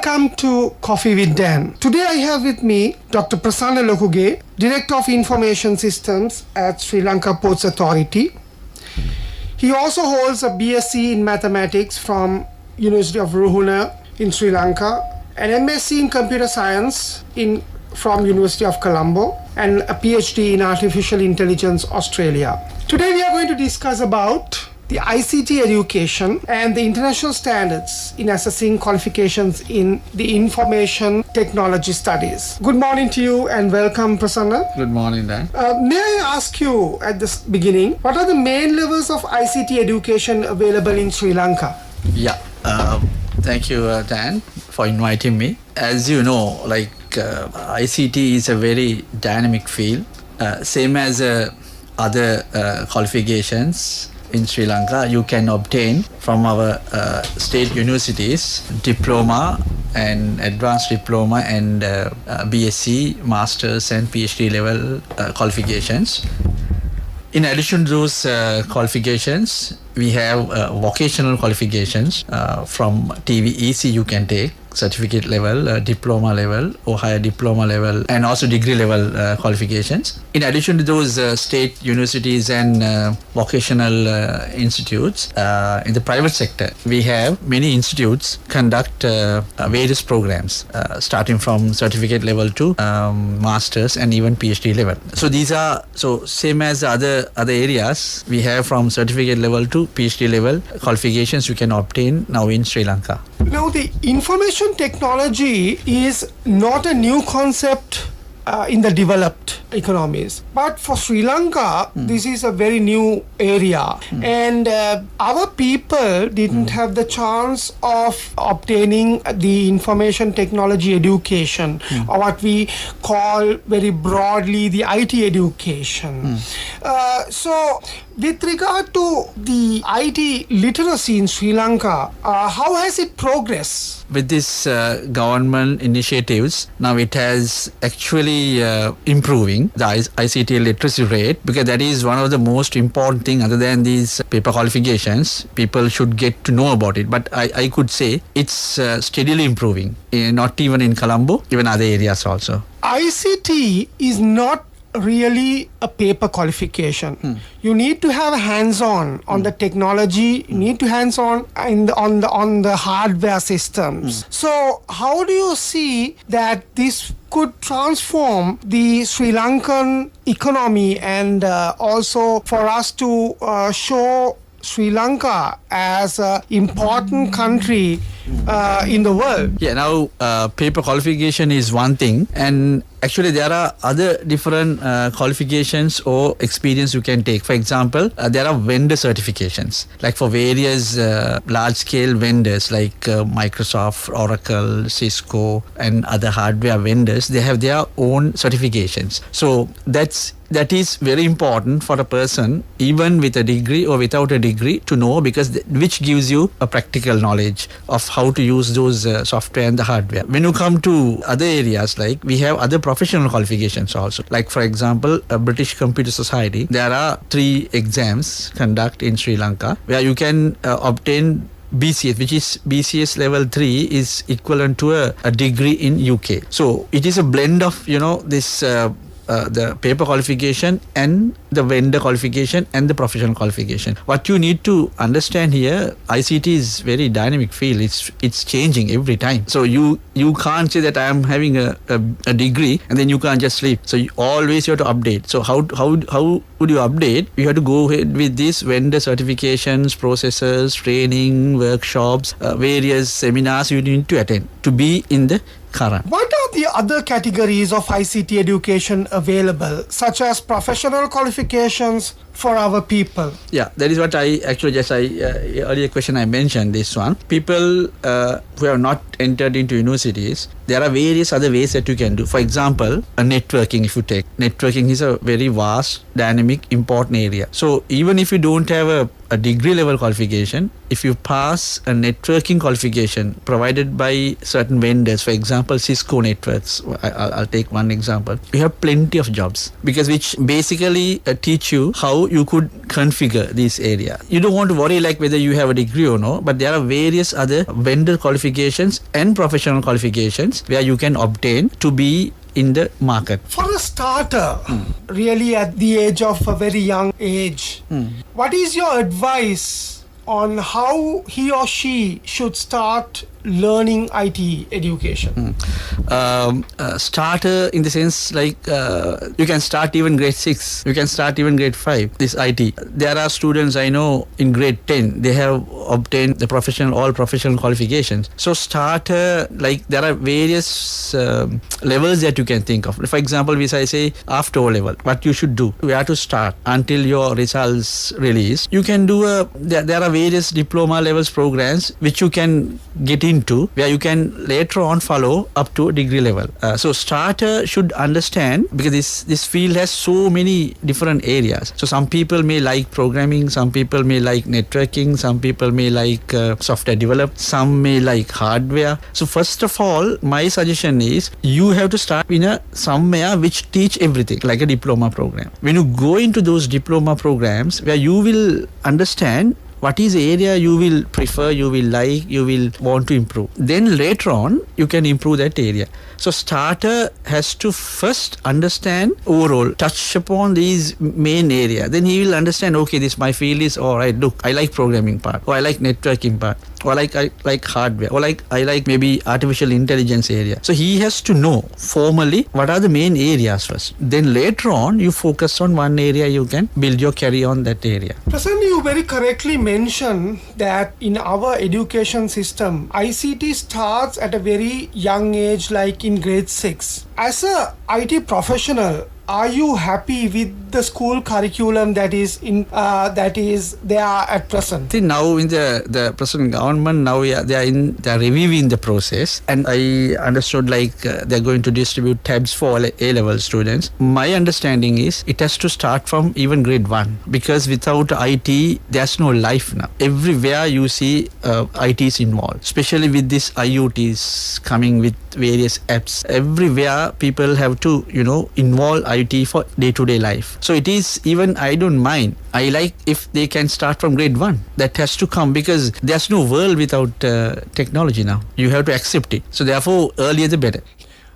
Welcome to Coffee with Dan. Today I have with me Dr. Prasanna Lokuge, Director of Information Systems at Sri Lanka Ports Authority. He also holds a BSc in Mathematics from University of Ruhuna in Sri Lanka, an MSc in Computer Science from University of Colombo, and a PhD in Artificial Intelligence, Australia. Today we are going to discuss about the ICT education and the international standards in assessing qualifications in the information technology studies. Good morning to you and welcome, Prasanna. Good morning, Dan. May I ask you at the beginning, what are the main levels of ICT education available in Sri Lanka? Yeah, thank you, Dan, for inviting me. As you know, ICT is a very dynamic field, same as other qualifications. In Sri Lanka, you can obtain from our state universities diploma and advanced diploma and BSc, masters and PhD level qualifications. In addition to those qualifications, we have vocational qualifications from TVEC you can take, certificate level, diploma level or higher diploma level, and also degree level qualifications. In addition to those state universities and vocational institutes, in the private sector, we have many institutes conduct various programs starting from certificate level to masters and even PhD level. So these are same as other areas. We have from certificate level to PhD level qualifications you can obtain now in Sri Lanka. Now, the information technology is not a new concept in the developed economies, but for Sri Lanka, this is a very new area, and our people didn't have the chance of obtaining the information technology education, or what we call very broadly the IT education. So, with regard to the IT literacy in Sri Lanka, how has it progressed? With this government initiatives, now it has actually improving the ICT literacy rate, because that is one of the most important thing other than these paper qualifications. People should get to know about it. But I could say it's steadily improving, not even in Colombo, even other areas also. ICT is not really a paper qualification. You need to have hands-on on the technology. You need to hands-on on the hardware systems. So how do you see that this could transform the Sri Lankan economy, and also for us to show Sri Lanka as an important country in the world? Yeah, now paper qualification is one thing, and actually there are other different qualifications or experience you can take. For example, there are vendor certifications, like for various large scale vendors like Microsoft, Oracle, Cisco and other hardware vendors. They have their own certifications. So that is very important for a person, even with a degree or without a degree, to know, because which gives you a practical knowledge of how to use those software and the hardware. When you come to other areas, like we have other professional qualifications also. Like for example, a British Computer Society, there are 3 exams conduct in Sri Lanka where you can obtain BCS, which is BCS level 3 is equivalent to a degree in UK. So it is a blend of this the paper qualification and the vendor qualification and the professional qualification. What you need to understand here, ICT is very dynamic field. It's changing every time. So you can't say that I am having a degree and then you can't just sleep. So you always have to update. So how would you update? You have to go ahead with these vendor certifications, processes, training, workshops, various seminars you need to attend to be in the current. What are the other categories of ICT education available, such as professional qualifications for our people? Yeah, that is what I actually earlier question I mentioned this one. People who have not entered into universities, there are various other ways that you can do. For example, networking. If you take networking, is a very vast, dynamic, important area. So even if you don't have a degree level qualification, if you pass a networking qualification provided by certain vendors, for example Cisco networks, I'll take one example, you have plenty of jobs, because which basically teach you how you could configure this area. You don't want to worry like whether you have a degree or no, but there are various other vendor qualifications and professional qualifications where you can obtain to be in the market. For a starter, really at the age of a very young age, what is your advice on how he or she should start learning IT education? Starter in the sense like you can start even grade 6, you can start even grade 5, this IT. There are students I know in grade 10, they have obtained the all professional qualifications. So starter, like there are various levels that you can think of. For example, which I say after O level, what you should do, where to start until your results release. You can do there are various diploma levels programs which you can get into, where you can later on follow up to degree level. So starter should understand, because this field has so many different areas. So some people may like programming, some people may like networking, some people may like software development, some may like hardware. So first of all, my suggestion is you have to start in somewhere which teach everything, like a diploma program. When you go into those diploma programs, where you will understand what is the area you will prefer, you will like, you will want to improve. Then later on, you can improve that area. So starter has to first understand overall, touch upon these main area. Then he will understand, okay, this my field is alright, look, I like programming part, or I like networking part, or I like hardware, or I like maybe artificial intelligence area. So he has to know formally what are the main areas first. Then later on, you focus on one area, you can build your career on that area. Prasanna, you very correctly mentioned that in our education system, ICT starts at a very young age, like in grade 6. As a IT professional, are you happy with the school curriculum that is there at present? See, now in the present government, now they are reviewing the process, and I understood like they're going to distribute tabs for A-level students. My understanding is it has to start from even grade 1, because without IT, there's no life now. Everywhere you see IT is involved, especially with this IoTs coming with various apps. Everywhere people have to involve IT for day-to-day life. So it is, even I don't mind, I like if they can start from grade 1. That has to come, because there's no world without technology now. You have to accept it. So therefore, earlier the better.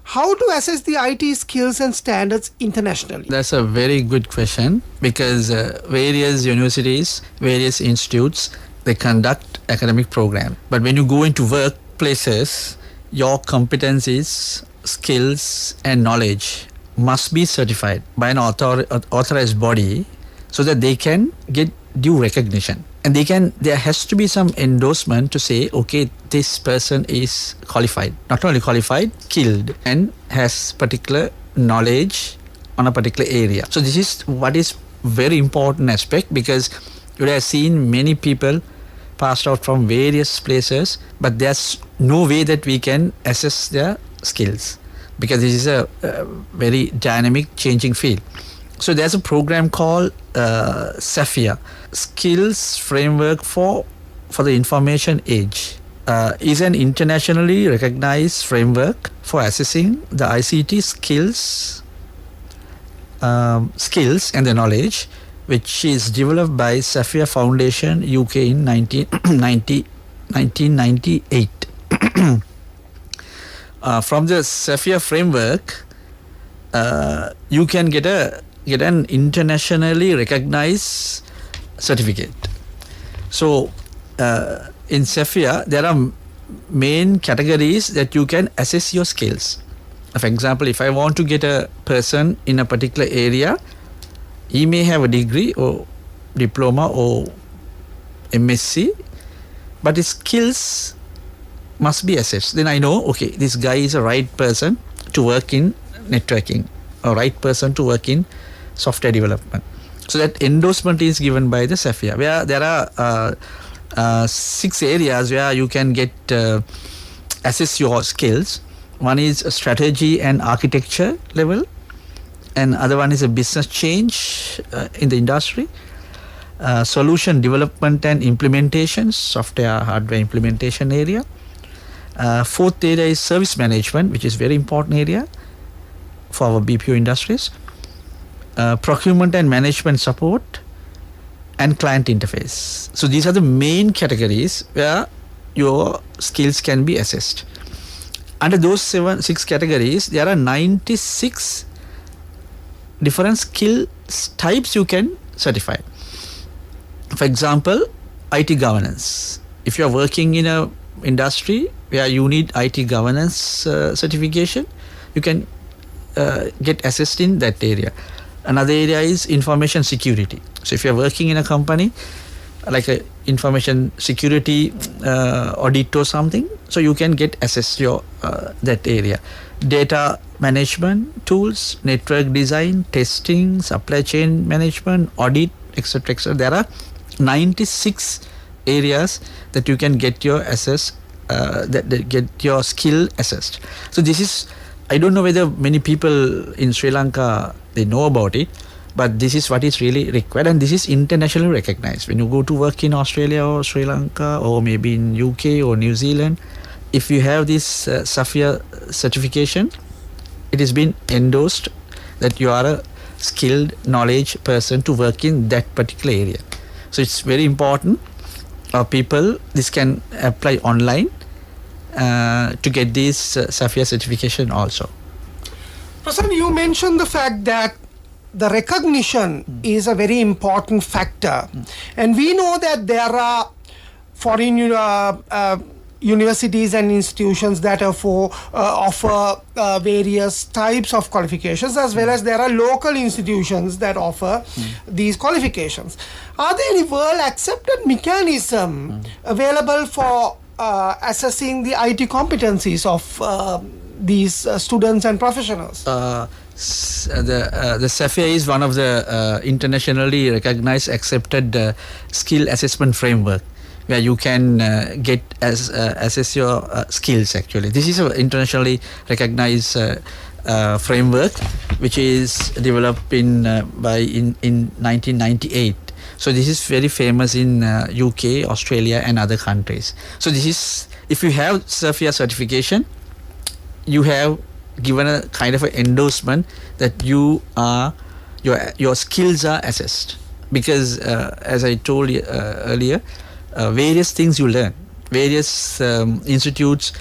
How to assess the IT skills and standards internationally? That's a very good question, because various universities, various institutes, they conduct academic program. But when you go into workplaces, your competencies, skills and knowledge must be certified by an authorized body, so that they can get due recognition. And there has to be some endorsement to say, okay, this person is qualified. Not only qualified, skilled, and has particular knowledge on a particular area. So this is what is very important aspect, because you have seen many people passed out from various places, but there's no way that we can assess their skills, because this is a very dynamic, changing field. So there's a program called SAFIA, Skills Framework for the Information Age. Is an internationally recognized framework for assessing the ICT skills and the knowledge, which is developed by SAFIA Foundation UK in 1998. From the SAFIA framework, you can get an internationally recognized certificate. So in SAFIA, there are main categories that you can assess your skills. For example, if I want to get a person in a particular area, he may have a degree or diploma or MSc, but his skills must be assessed. Then I know, okay, this guy is a right person to work in networking, a right person to work in software development. So that endorsement is given by the SAFIA, where there are 6 areas where you can get assess your skills. One is a strategy and architecture level, and other one is a business change in the industry, solution development and implementation, software hardware implementation area. 4th area is service management, which is very important area for our BPO industries. Procurement and management support, and client interface. So these are the main categories where your skills can be assessed. Under those 6 categories, there are 96 different skill types you can certify. For example, IT governance. If you are working in a industry where you need IT governance certification, you can get assessed in that area. Another area is information security. So if you are working in a company like a information security audit or something, so you can get assessed your that area. Data management tools, network design, testing, supply chain management, audit, etc., etc. There are 96 areas that you can get your that get your skill assessed. So this is, I don't know whether many people in Sri Lanka they know about it, but this is what is really required, and this is internationally recognized. When you go to work in Australia or Sri Lanka or maybe in UK or New Zealand, if you have this SAFIA certification, it has been endorsed that you are a skilled knowledge person to work in that particular area. So it's very important. People, this can apply online to get this SAFIA certification also. Prasanna, you mentioned the fact that the recognition is a very important factor, and we know that there are foreign universities and institutions that offer various types of qualifications, as well as there are local institutions that offer these qualifications. Are there any world accepted mechanism available for assessing the IT competencies of these students and professionals? The SAFIA is one of the internationally recognized, accepted skill assessment framework where you can assess your skills. Actually, this is an internationally recognized framework which is developed in 1998. So this is very famous in UK, Australia, and other countries. So this is, if you have SAFIA certification, you have given a kind of an endorsement that you are your skills are assessed, because as I told you earlier, various things you learn, various institutes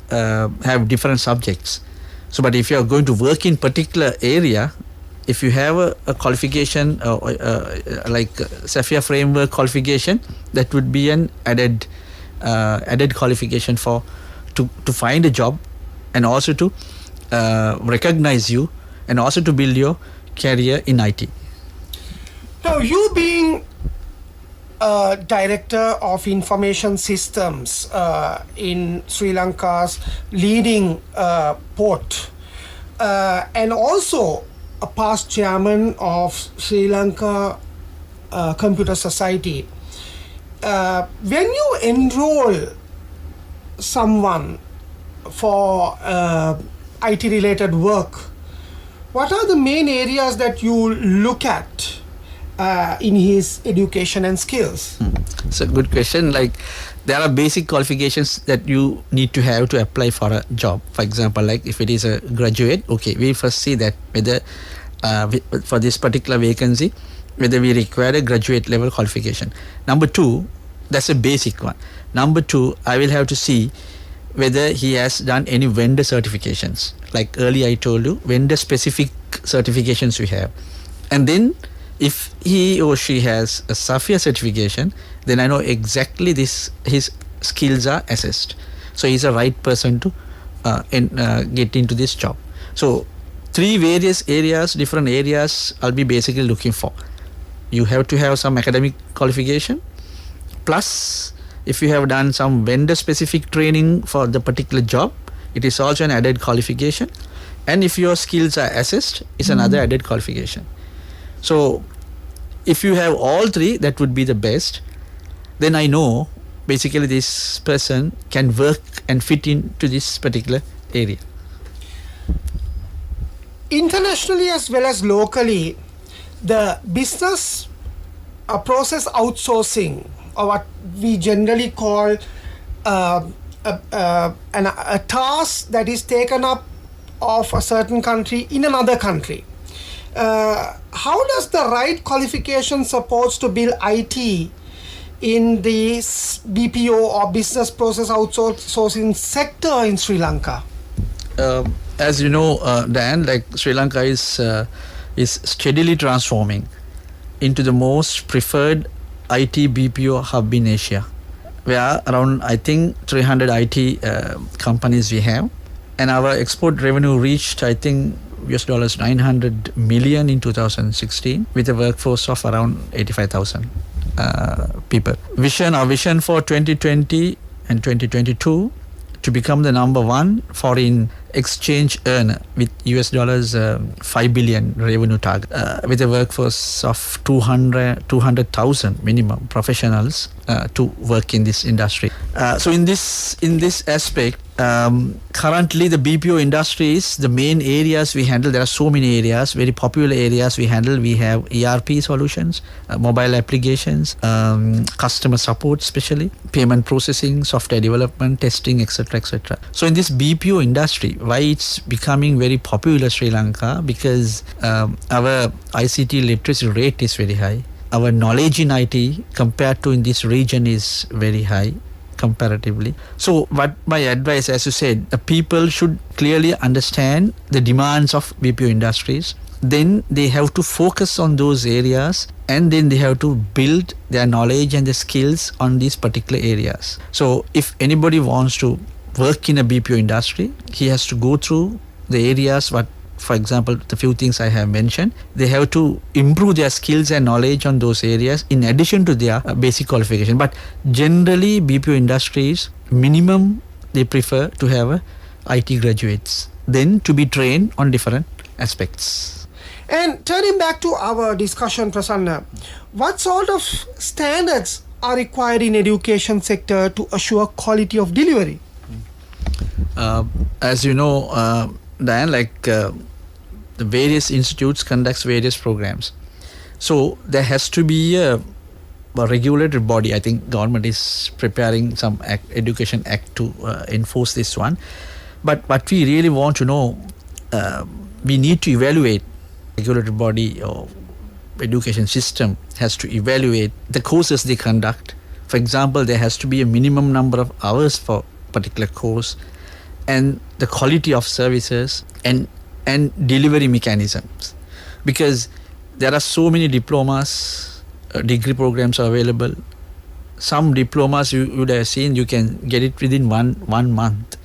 have different subjects. So but if you are going to work in particular area, if you have a qualification like SAFIA framework qualification, that would be an added qualification for to find a job, and also to recognize you, and also to build your career in IT. Now, you being Director of Information Systems in Sri Lanka's leading port, and also a past chairman of Sri Lanka Computer Society, when you enroll someone for IT related work, what are the main areas that you look at in his education and skills? It's a good question. Like, there are basic qualifications that you need to have to apply for a job. For example, like if it is a graduate, okay, we first see that whether for this particular vacancy, whether we require a graduate level qualification. Number 2, that's a basic one. Number 2, I will have to see whether he has done any vendor certifications. Like earlier I told you, vendor specific certifications we have. And then if he or she has a SAFIA certification, then I know exactly his skills are assessed. So he's a right person to get into this job. So 3 various areas, different areas I'll be basically looking for. You have to have some academic qualification, plus if you have done some vendor specific training for the particular job, it is also an added qualification. And if your skills are assessed, it's another added qualification. So if you have all 3, that would be the best. Then I know basically this person can work and fit into this particular area. Internationally as well as locally, the business process outsourcing, or what we generally call a task that is taken up of a certain country in another country, How does the right qualification supports to build IT in the BPO or business process outsourcing sector in Sri Lanka? As you know, Dan, like Sri Lanka is steadily transforming into the most preferred IT BPO hub in Asia. We are around, I think, 300 IT companies we have, and our export revenue reached, I think, US dollars 900 million in 2016 with a workforce of around 85,000 people. Our vision for 2020 and 2022 to become the number one foreign exchange earner with US dollars 5 billion revenue target with a workforce of 200,000 minimum professionals to work in this industry. So in this aspect, currently the BPO industry is the main areas we handle. There are so many areas, very popular areas we handle. We have ERP solutions, mobile applications, customer support, especially payment processing, software development, testing, etc., etc. So in this BPO industry, why it's becoming very popular Sri Lanka? Because our ICT literacy rate is very high. Our knowledge in IT compared to in this region is very high comparatively. So what my advice, as you said, people should clearly understand the demands of BPO industries. Then they have to focus on those areas, and then they have to build their knowledge and the skills on these particular areas. So if anybody wants to work in a BPO industry, he has to go through the areas what, for example, the few things I have mentioned. They have to improve their skills and knowledge on those areas in addition to their basic qualification. But generally, BPO industries, minimum, they prefer to have IT graduates, then to be trained on different aspects. And turning back to our discussion, Prasanna, what sort of standards are required in education sector to assure quality of delivery? As you know, Diane, like the various institutes conducts various programs. So there has to be a regulated body. I think government is preparing some education act to enforce this one. But what we really want to know, we need to evaluate. Regulated body or education system has to evaluate the courses they conduct. For example, there has to be a minimum number of hours for particular course, and the quality of services and delivery mechanisms, because there are so many diplomas, degree programs are available. Some diplomas you would have seen, you can get it within one month,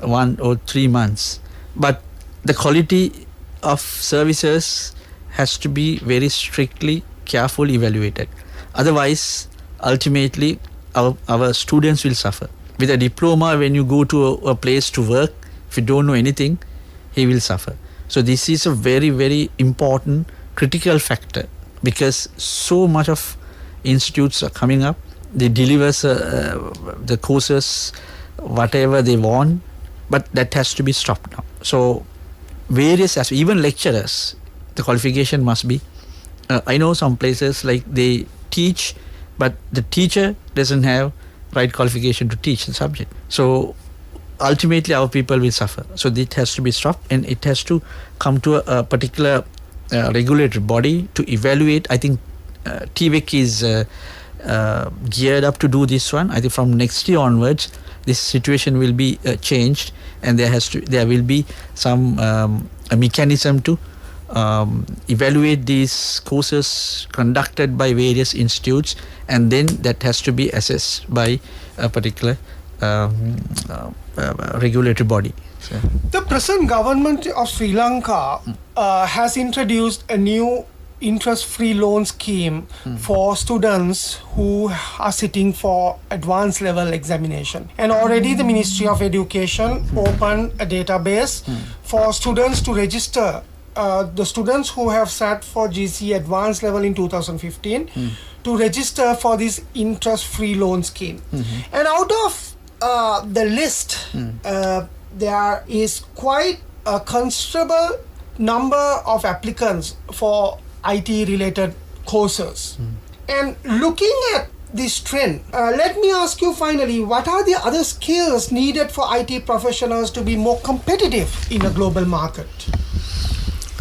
1 or 3 months, but the quality of services has to be very strictly, carefully evaluated. Otherwise, ultimately, our students will suffer. With a diploma, when you go to a place to work, if you don't know anything, he will suffer. So this is a very, very important, critical factor, because so much of institutes are coming up. They deliver the courses, whatever they want, but that has to be stopped now. So various aspects, even lecturers, the qualification must be. I know some places like they teach, but the teacher doesn't have right qualification to teach the subject. So ultimately our people will suffer. So it has to be stopped, and it has to come to a particular regulatory body to evaluate. I think TVEC is geared up to do this one. I think from next year onwards, this situation will be changed, and there will be some a mechanism to evaluate these courses conducted by various institutes, and then that has to be assessed by a particular regulatory body. So. The present government of Sri Lanka has introduced a new interest-free loan scheme for students who are sitting for advanced level examination. And already the Ministry of Education opened a database for students to register. The students who have sat for GC advanced level in 2015 to register for this interest-free loan scheme. And out of the list, there is quite a considerable number of applicants for IT-related courses. And looking at this trend, let me ask you finally, what are the other skills needed for IT professionals to be more competitive in a global market?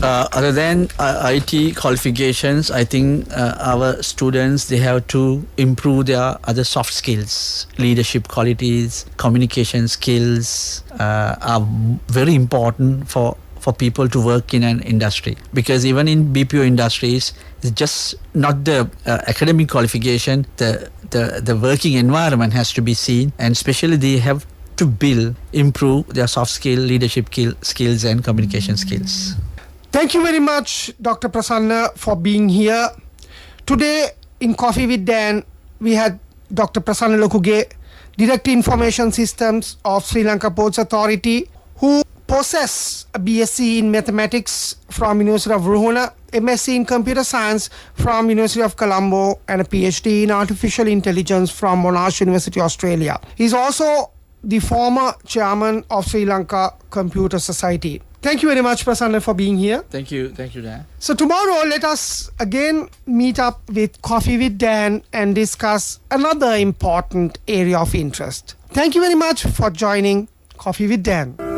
Other than IT qualifications, I think our students, they have to improve their other soft skills, leadership qualities, communication skills are very important for people to work in an industry, because even in BPO industries, it's just not the academic qualification, the working environment has to be seen, and especially they have to improve their soft skill, leadership skills and communication skills. Thank you very much, Dr. Prasanna, for being here. Today in Coffee with Dan, we had Dr. Prasanna Lokuge, Director Information Systems of Sri Lanka Ports Authority, who possess a BSc in Mathematics from University of Ruhuna, MSc in Computer Science from University of Colombo, and a PhD in Artificial Intelligence from Monash University, Australia. He's also the former chairman of Sri Lanka Computer Society. Thank you very much, Prasanna, for being here. Thank you, Dan. So tomorrow, let us again meet up with Coffee with Dan and discuss another important area of interest. Thank you very much for joining Coffee with Dan.